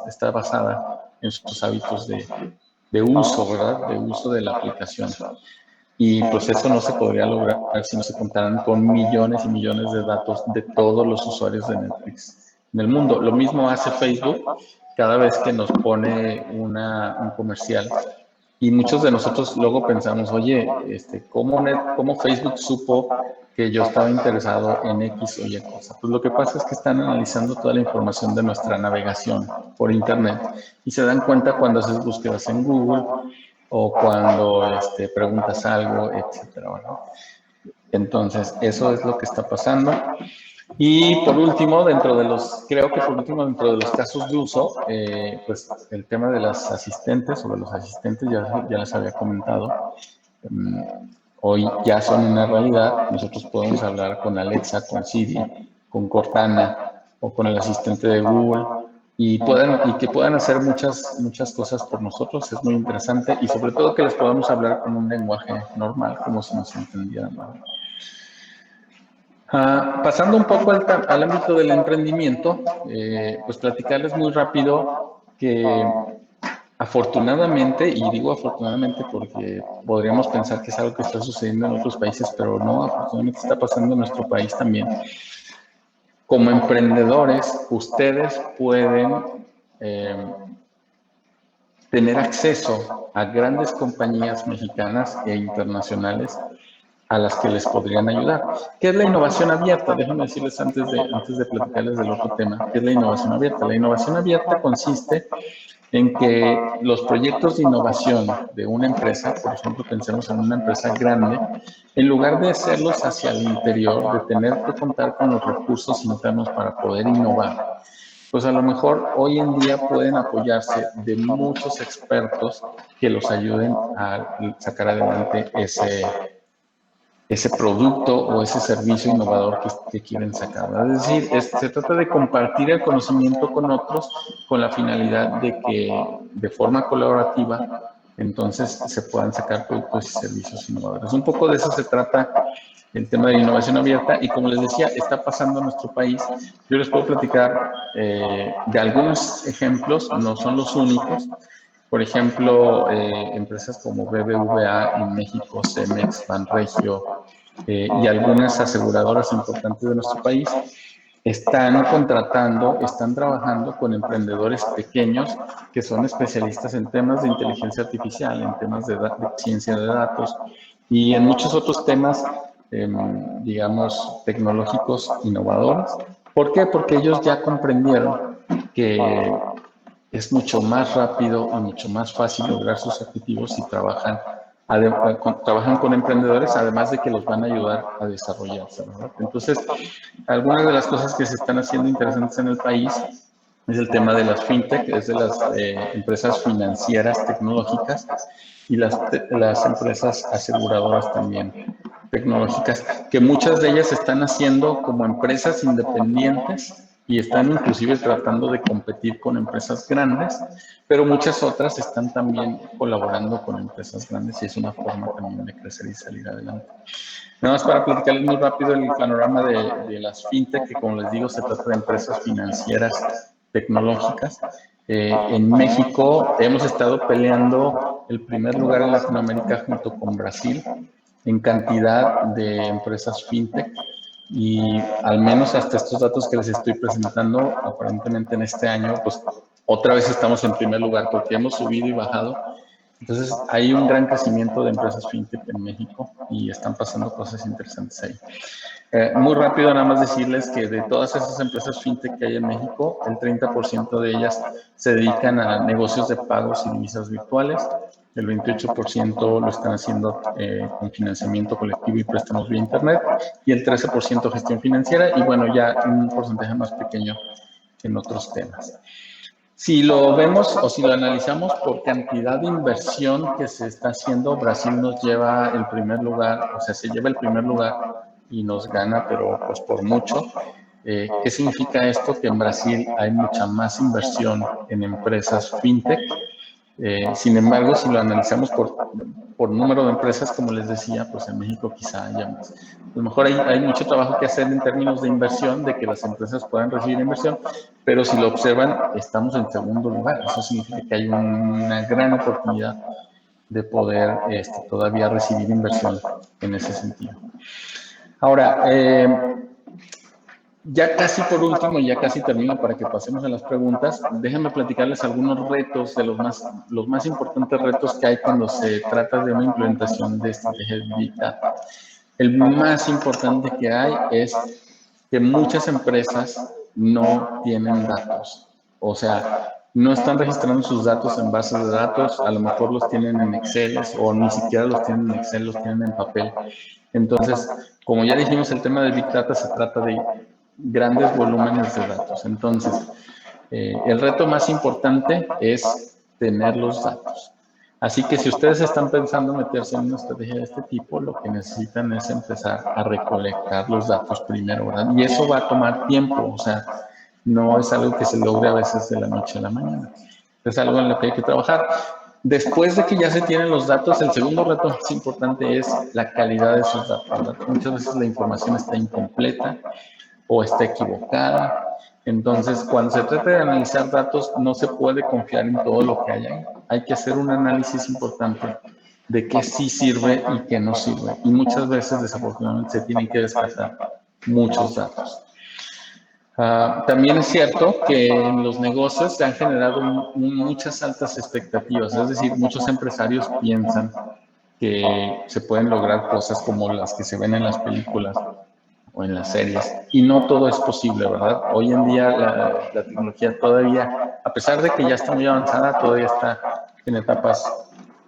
está basada en sus hábitos de uso, ¿verdad? De uso de la aplicación. Y pues eso no se podría lograr si no se contaran con millones y millones de datos de todos los usuarios de Netflix en el mundo. Lo mismo hace Facebook cada vez que nos pone un comercial. Y muchos de nosotros luego pensamos, oye, ¿cómo Facebook supo que yo estaba interesado en X o Y cosa? Pues lo que pasa es que están analizando toda la información de nuestra navegación por Internet y se dan cuenta cuando haces búsquedas en Google o cuando preguntas algo, etcétera, ¿verdad? Entonces, eso es lo que está pasando. Y por último, creo que por último, dentro de los casos de uso, pues el tema de las asistentes o de los asistentes ya les había comentado. Hoy ya son una realidad. Nosotros podemos hablar con Alexa, con Siri, con Cortana o con el asistente de Google y que puedan hacer muchas cosas por nosotros. Es muy interesante y sobre todo que les podamos hablar con un lenguaje normal, como si nos entendieran, ¿no? Pasando un poco al ámbito del emprendimiento, pues platicarles muy rápido que afortunadamente, y digo afortunadamente porque podríamos pensar que es algo que está sucediendo en otros países, pero no, afortunadamente está pasando en nuestro país también. Como emprendedores, ustedes pueden tener acceso a grandes compañías mexicanas e internacionales a las que les podrían ayudar. ¿Qué es la innovación abierta? Déjenme decirles antes de platicarles del otro tema, ¿qué es la innovación abierta? La innovación abierta consiste en que los proyectos de innovación de una empresa, por ejemplo, pensemos en una empresa grande, en lugar de hacerlos hacia el interior, de tener que contar con los recursos internos para poder innovar, pues a lo mejor hoy en día pueden apoyarse de muchos expertos que los ayuden a sacar adelante ese producto o ese servicio innovador que quieren sacar. Es decir, se trata de compartir el conocimiento con otros con la finalidad de que de forma colaborativa entonces se puedan sacar productos y servicios innovadores. Un poco de eso se trata el tema de la innovación abierta y como les decía, está pasando en nuestro país. Yo les puedo platicar de algunos ejemplos, no son los únicos. Por ejemplo, empresas como BBVA en México, Cemex, Banregio y algunas aseguradoras importantes de nuestro país están contratando, están trabajando con emprendedores pequeños que son especialistas en temas de inteligencia artificial, en temas de ciencia de datos y en muchos otros temas, digamos, tecnológicos innovadores. ¿Por qué? Porque ellos ya comprendieron que es mucho más rápido y mucho más fácil lograr sus objetivos si trabajan con emprendedores, además de que los van a ayudar a desarrollarse, ¿verdad? Entonces, algunas de las cosas que se están haciendo interesantes en el país es el tema de las fintech, es de las empresas financieras tecnológicas y las empresas aseguradoras también tecnológicas, que muchas de ellas están haciendo como empresas independientes y están inclusive tratando de competir con empresas grandes, pero muchas otras están también colaborando con empresas grandes y es una forma también de crecer y salir adelante. Nada más para platicarles muy rápido el panorama de las fintech, que como les digo, se trata de empresas financieras tecnológicas. En México hemos estado peleando el primer lugar en Latinoamérica junto con Brasil en cantidad de empresas fintech y al menos hasta estos datos que les estoy presentando, aparentemente en este año, pues otra vez estamos en primer lugar porque hemos subido y bajado. Entonces hay un gran crecimiento de empresas fintech en México y están pasando cosas interesantes ahí. Muy rápido nada más decirles que de todas esas empresas fintech que hay en México, el 30% de ellas se dedican a negocios de pagos y divisas virtuales, el 28% lo están haciendo con financiamiento colectivo y préstamos vía internet y el 13% gestión financiera y bueno, ya un porcentaje más pequeño en otros temas. Si lo vemos o si lo analizamos por cantidad de inversión que se está haciendo, Brasil nos lleva el primer lugar, o sea, se lleva el primer lugar y nos gana, pero pues por mucho. ¿Qué significa esto? Que en Brasil hay mucha más inversión en empresas fintech. Sin embargo, si lo analizamos por número de empresas, como les decía, pues en México quizá haya más. A lo mejor hay mucho trabajo que hacer en términos de inversión, de que las empresas puedan recibir inversión, pero si lo observan, estamos en segundo lugar. Eso significa que hay una gran oportunidad de poder todavía recibir inversión en ese sentido. Ahora, ya casi por último, y ya casi termino para que pasemos a las preguntas, déjenme platicarles algunos retos, de los más importantes retos que hay cuando se trata de una implementación de estrategias de Big Data. El más importante que hay es que muchas empresas no tienen datos, o sea, no están registrando sus datos en bases de datos, a lo mejor los tienen en Excel o ni siquiera los tienen en Excel, los tienen en papel. Entonces, como ya dijimos, el tema de Big Data se trata de grandes volúmenes de datos. Entonces, el reto más importante es tener los datos. Así que si ustedes están pensando meterse en una estrategia de este tipo, lo que necesitan es empezar a recolectar los datos primero, ¿verdad? Y eso va a tomar tiempo, o sea, no es algo que se logre a veces de la noche a la mañana. Es algo en lo que hay que trabajar. Después de que ya se tienen los datos, el segundo reto más importante es la calidad de esos datos, ¿verdad? Muchas veces la información está incompleta o está equivocada. Entonces, cuando se trata de analizar datos, no se puede confiar en todo lo que hay ahí. Hay que hacer un análisis importante de qué sí sirve y qué no sirve. Y muchas veces, desafortunadamente, se tienen que descartar muchos datos. También es cierto que en los negocios se han generado muchas altas expectativas, es decir, muchos empresarios piensan que se pueden lograr cosas como las que se ven en las películas o en las series, y no todo es posible, ¿verdad? Hoy en día la tecnología todavía, a pesar de que ya está muy avanzada, todavía está en etapas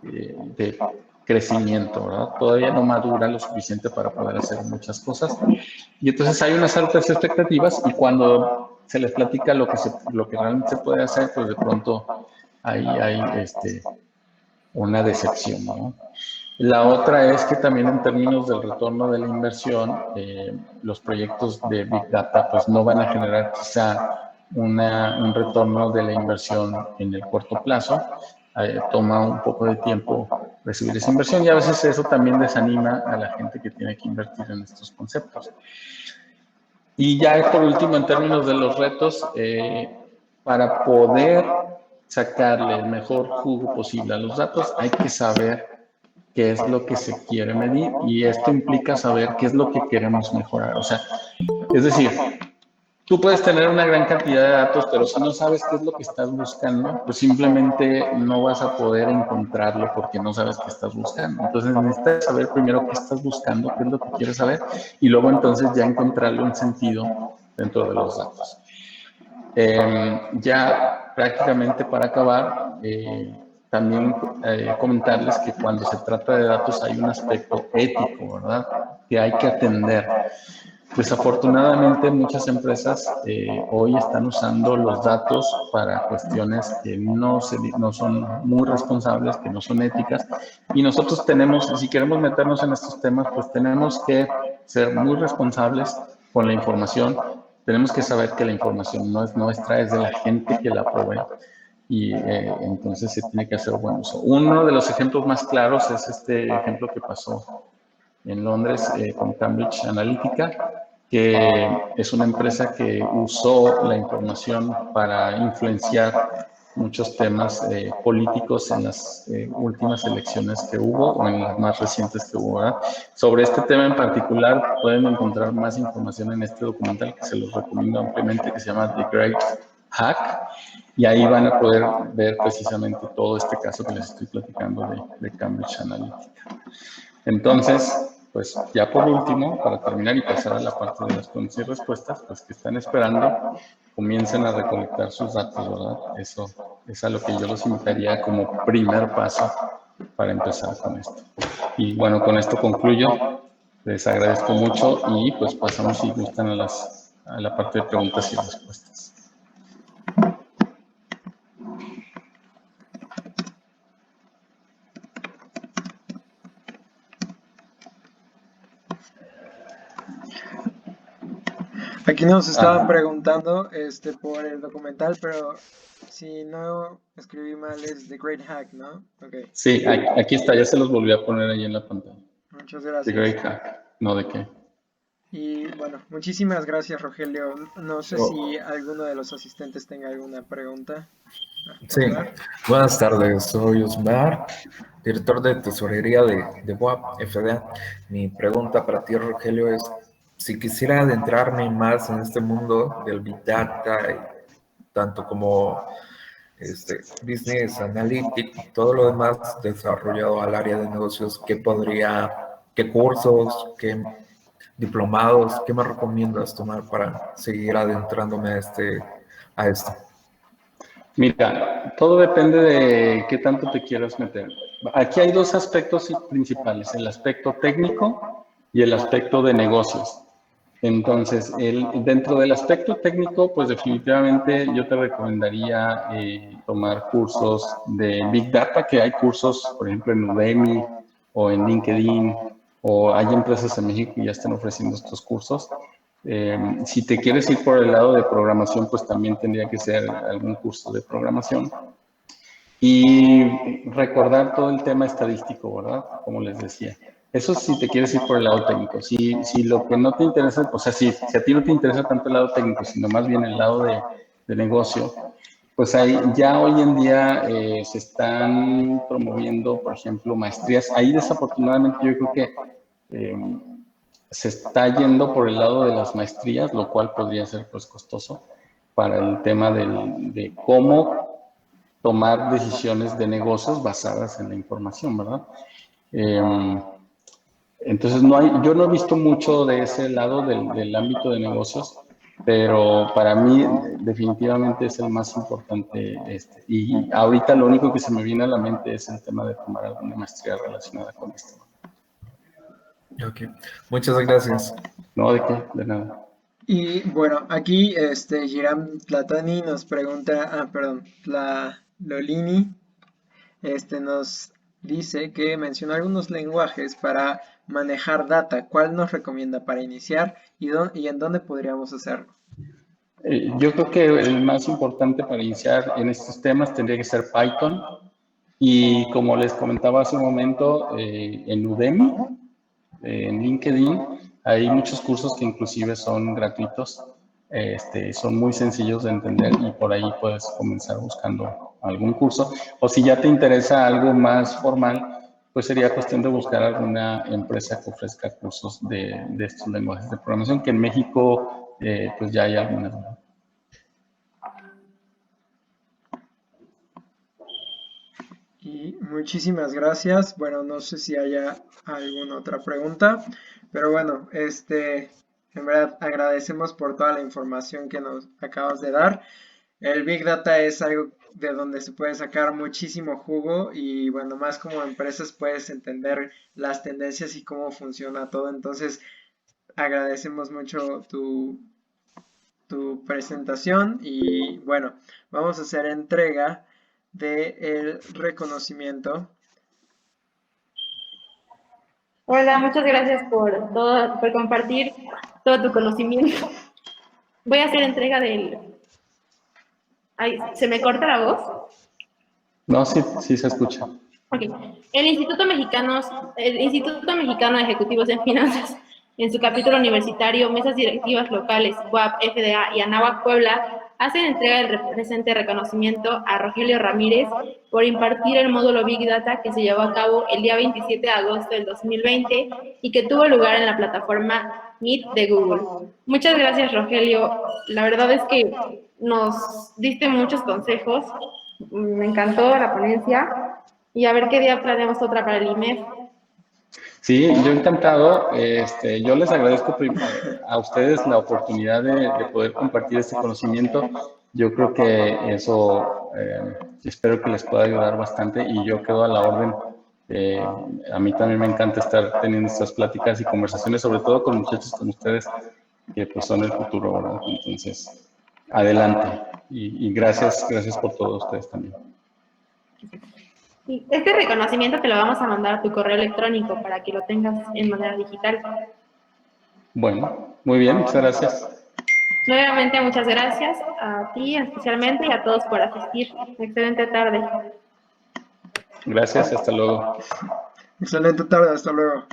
de crecimiento, ¿verdad? Todavía no madura lo suficiente para poder hacer muchas cosas. Y entonces hay unas altas expectativas y cuando se les platica lo que realmente se puede hacer, pues de pronto ahí hay una decepción, ¿no? La otra es que también en términos del retorno de la inversión, los proyectos de Big Data pues no van a generar quizá un retorno de la inversión en el corto plazo. Toma un poco de tiempo recibir esa inversión y a veces eso también desanima a la gente que tiene que invertir en estos conceptos. Y ya por último, en términos de los retos, para poder sacarle el mejor jugo posible a los datos, hay que saber qué es lo que se quiere medir y esto implica saber qué es lo que queremos mejorar. O sea, es decir, tú puedes tener una gran cantidad de datos, pero si no sabes qué es lo que estás buscando, pues simplemente no vas a poder encontrarlo porque no sabes qué estás buscando. Entonces necesitas saber primero qué estás buscando, qué es lo que quieres saber, y luego entonces ya encontrarle un sentido dentro de los datos. Ya prácticamente para acabar, también comentarles que cuando se trata de datos hay un aspecto ético, ¿verdad? Que hay que atender. Desafortunadamente, muchas empresas hoy están usando los datos para cuestiones que no son muy responsables, que no son éticas, y nosotros tenemos, si queremos meternos en estos temas, pues tenemos que ser muy responsables con la información. Tenemos que saber que la información no es nuestra, es de la gente que la provee y entonces se tiene que hacer buen uso. Uno de los ejemplos más claros es este ejemplo que pasó en Londres con Cambridge Analytica, que es una empresa que usó la información para influenciar muchos temas políticos en las últimas elecciones que hubo o en las más recientes que hubo, ¿verdad? Sobre este tema en particular pueden encontrar más información en este documental que se los recomiendo ampliamente, que se llama The Great Hack, y ahí van a poder ver precisamente todo este caso que les estoy platicando de Cambridge Analytica. Entonces, pues ya por último, para terminar y pasar a la parte de las preguntas y respuestas, pues que están esperando, comiencen a recolectar sus datos, ¿verdad? Eso es a lo que yo los invitaría como primer paso para empezar con esto. Y bueno, con esto concluyo. Les agradezco mucho y pues pasamos, si gustan, a la parte de preguntas y respuestas. Aquí nos estaban preguntando por el documental, pero si no escribí mal es The Great Hack, ¿no? Okay. Sí, aquí está, ya se los volví a poner ahí en la pantalla. Muchas gracias. The Great Hack, no de qué. Y bueno, muchísimas gracias, Rogelio. No sé si alguno de los asistentes tenga alguna pregunta. Sí, buenas tardes, soy Osmar, director de tesorería de BOAP FDA. Mi pregunta para ti, Rogelio, es si quisiera adentrarme más en este mundo del Big Data, tanto como Business Analytics, todo lo demás desarrollado al área de negocios, qué cursos, qué diplomados, qué me recomiendas tomar para seguir adentrándome a esto? Mira, todo depende de qué tanto te quieras meter. Aquí hay dos aspectos principales, el aspecto técnico y el aspecto de negocios. Entonces, dentro del aspecto técnico, pues definitivamente yo te recomendaría tomar cursos de Big Data, que hay cursos, por ejemplo, en Udemy o en LinkedIn, o hay empresas en México que ya están ofreciendo estos cursos. Si te quieres ir por el lado de programación, pues también tendría que ser algún curso de programación. Y recordar todo el tema estadístico, ¿verdad? Como les decía. Eso si te quieres ir por el lado técnico. Si lo que no te interesa, o sea, si a ti no te interesa tanto el lado técnico, sino más bien el lado de negocio, pues ahí ya hoy en día se están promoviendo, por ejemplo, maestrías. Ahí desafortunadamente yo creo que se está yendo por el lado de las maestrías, lo cual podría ser pues costoso para el tema de cómo tomar decisiones de negocios basadas en la información, ¿verdad? Entonces, yo no he visto mucho de ese lado del ámbito de negocios, pero para mí definitivamente es el más importante. Y ahorita lo único que se me viene a la mente es el tema de tomar alguna maestría relacionada con esto. Ok, muchas gracias. No, de qué, de nada. Y bueno, aquí Giram Platoni nos pregunta, la Lolini nos dice que menciona algunos lenguajes para manejar data. ¿Cuál nos recomienda para iniciar y en dónde podríamos hacerlo? Yo creo que el más importante para iniciar en estos temas tendría que ser Python. Y como les comentaba hace un momento, en Udemy, en LinkedIn, hay muchos cursos que inclusive son gratuitos, son muy sencillos de entender y por ahí puedes comenzar buscando algún curso. O si ya te interesa algo más formal, pues sería cuestión de buscar alguna empresa que ofrezca cursos de estos lenguajes de programación, que en México pues ya hay algunas. Y muchísimas gracias. Bueno, no sé si haya alguna otra pregunta, pero bueno, en verdad agradecemos por toda la información que nos acabas de dar. El Big Data es algo de donde se puede sacar muchísimo jugo y bueno, más como empresas puedes entender las tendencias y cómo funciona todo. Entonces, agradecemos mucho tu presentación y bueno, vamos a hacer entrega del reconocimiento. Hola, muchas gracias por todo, por compartir todo tu conocimiento. Voy a hacer entrega del... Ay, ¿se me corta la voz? No, sí, sí se escucha. Ok. El Instituto Mexicano de Ejecutivos en Finanzas, en su capítulo universitario, mesas directivas locales, UAP, FDA y Anáhuac Puebla, hacen entrega del presente reconocimiento a Rogelio Ramírez por impartir el módulo Big Data que se llevó a cabo el día 27 de agosto del 2020 y que tuvo lugar en la plataforma Meet de Google. Muchas gracias, Rogelio. La verdad es que nos diste muchos consejos. Me encantó la ponencia. Y a ver qué día planeamos otra para el IMEF. Sí, yo encantado. Yo les agradezco a ustedes la oportunidad de poder compartir este conocimiento. Yo creo que eso espero que les pueda ayudar bastante y yo quedo a la orden. A mí también me encanta estar teniendo estas pláticas y conversaciones, sobre todo con muchachos como ustedes, que pues son el futuro, ¿verdad? Entonces, adelante. Y gracias por todo ustedes también. Este reconocimiento te lo vamos a mandar a tu correo electrónico para que lo tengas en manera digital. Bueno, muy bien, muchas gracias. Nuevamente, muchas gracias a ti especialmente y a todos por asistir. Excelente tarde. Gracias, hasta luego. Excelente tarde, hasta luego.